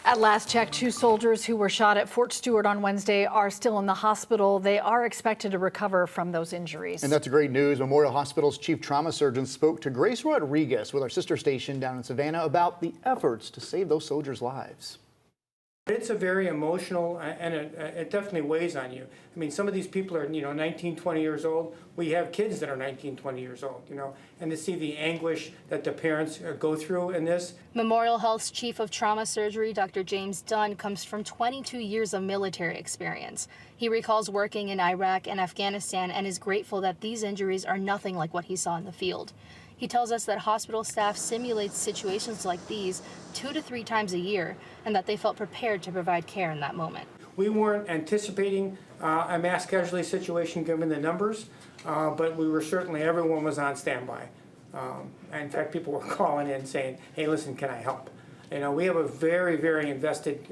At last check, 2 soldiers who were shot at Fort Stewart on Wednesday are still in the hospital. They are expected to recover from those injuries. And that's great news. Memorial Hospital's chief trauma surgeon spoke to Grace Rodriguez with our sister station down in Savannah about the efforts to save those soldiers' lives. It's a very emotional, and it definitely weighs on you. I mean, some of these people are, 19, 20 years old. We have kids that are 19, 20 years old, and to see the anguish that the parents go through in this. Memorial Health's chief of trauma surgery, Dr. James Dunn, comes from 22 years of military experience. He recalls working in Iraq and Afghanistan and is grateful that these injuries are nothing like what he saw in the field. He tells us that hospital staff simulates situations like these 2 to 3 times a year and that they felt prepared to provide care in that moment. We weren't anticipating a mass casualty situation given the numbers, but we were certainly, everyone was on standby. In fact, people were calling in saying, hey, listen, can I help? We have a very, very invested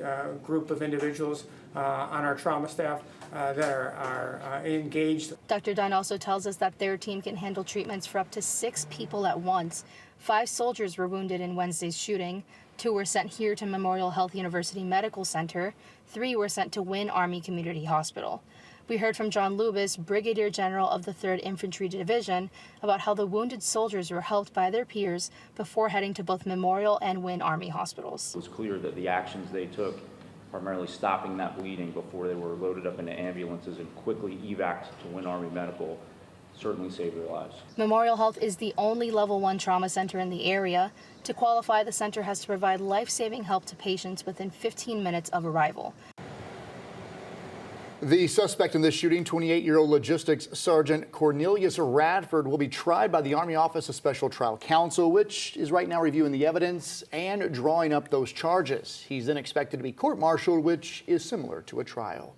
group of individuals on our trauma staff that are engaged. Dr. Dunn also tells us that their team can handle treatments for up to 6 people at once. 5 soldiers were wounded in Wednesday's shooting. 2 were sent here to Memorial Health University Medical Center. 3 were sent to Wynn Army Community Hospital. We heard from John Lubis, Brigadier General of the 3rd Infantry Division, about how the wounded soldiers were helped by their peers before heading to both Memorial and Wynn Army hospitals. It was clear that the actions they took, primarily stopping that bleeding before they were loaded up into ambulances and quickly evac'd to Wynn Army Medical, certainly saved their lives. Memorial Health is the only level 1 trauma center in the area. To qualify, the center has to provide life-saving help to patients within 15 minutes of arrival. The suspect in this shooting, 28-year-old logistics sergeant Cornelius Radford, will be tried by the Army Office of Special Trial Counsel, which is right now reviewing the evidence and drawing up those charges. He's then expected to be court-martialed, which is similar to a trial.